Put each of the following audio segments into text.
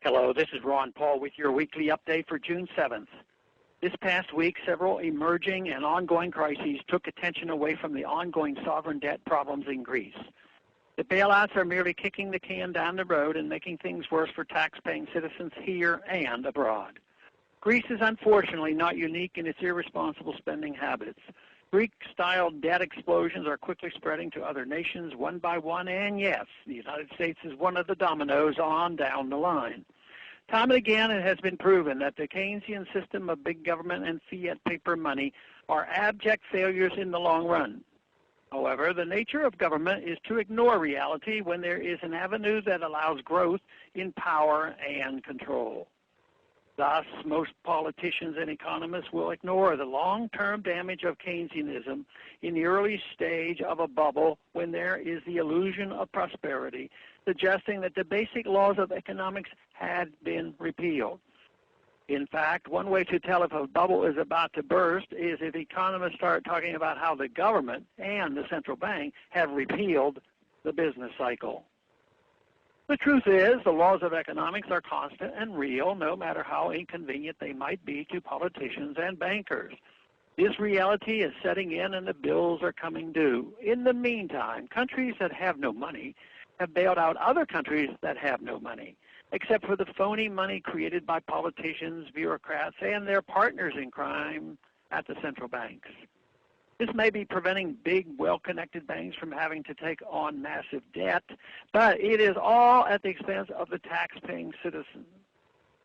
Hello, this is Ron Paul with your weekly update for June 7th. This past week, several emerging and ongoing crises took attention away from the ongoing sovereign debt problems in Greece. The bailouts are merely kicking the can down the road and making things worse for tax-paying citizens here and abroad. Greece is unfortunately not unique in its irresponsible spending habits. Greek-style debt explosions are quickly spreading to other nations one by one, and yes, the United States is one of the dominoes on down the line. Time and again, it has been proven that the Keynesian system of big government and fiat paper money are abject failures in the long run. However, the nature of government is to ignore reality when there is an avenue that allows growth in power and control. Thus, most politicians and economists will ignore the long-term damage of Keynesianism in the early stage of a bubble when there is the illusion of prosperity, suggesting that the basic laws of economics had been repealed. In fact, one way to tell if a bubble is about to burst is if economists start talking about how the government and the central bank have repealed the business cycle. The truth is, the laws of economics are constant and real, no matter how inconvenient they might be to politicians and bankers. This reality is setting in and the bills are coming due. In the meantime, countries that have no money have bailed out other countries that have no money, except for the phony money created by politicians, bureaucrats, and their partners in crime at the central banks. This may be preventing big, well-connected banks from having to take on massive debt, but it is all at the expense of the tax-paying citizen.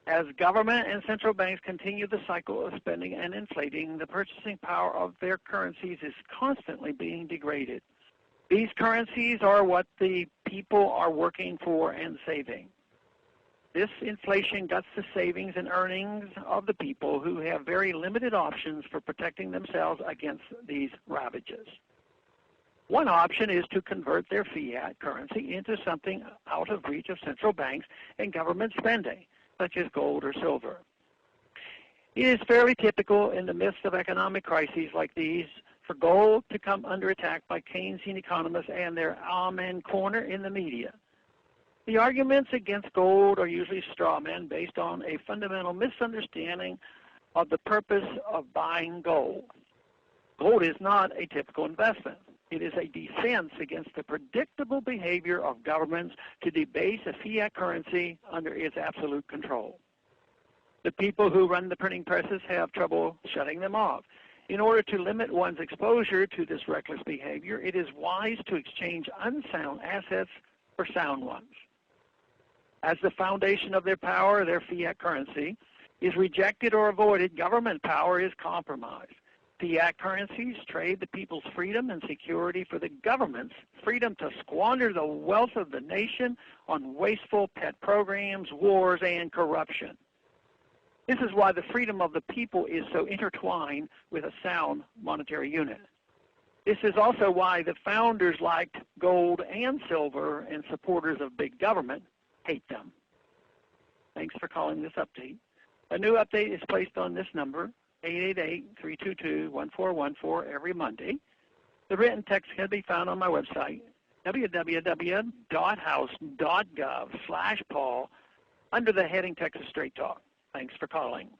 As government and central banks continue the cycle of spending and inflating, the purchasing power of their currencies is constantly being degraded. These currencies are what the people are working for and saving. This inflation guts the savings and earnings of the people who have very limited options for protecting themselves against these ravages. One option is to convert their fiat currency into something out of reach of central banks and government spending, such as gold or silver. It is fairly typical in the midst of economic crises like these for gold to come under attack by Keynesian economists and their amen corner in the media. The arguments against gold are usually straw men based on a fundamental misunderstanding of the purpose of buying gold. Gold is not a typical investment. It is a defense against the predictable behavior of governments to debase a fiat currency under its absolute control. The people who run the printing presses have trouble shutting them off. In order to limit one's exposure to this reckless behavior, it is wise to exchange unsound assets for sound ones. As the foundation of their power, their fiat currency, is rejected or avoided, government power is compromised. Fiat currencies trade the people's freedom and security for the government's freedom to squander the wealth of the nation on wasteful pet programs, wars, and corruption. This is why the freedom of the people is so intertwined with a sound monetary unit. This is also why the founders liked gold and silver and supporters of big government hate them. Thanks for calling this update. A new update is placed on this number, 888-322-1414, every Monday. The written text can be found on my website, www.house.gov/Paul, under the heading Texas Straight Talk. Thanks for calling.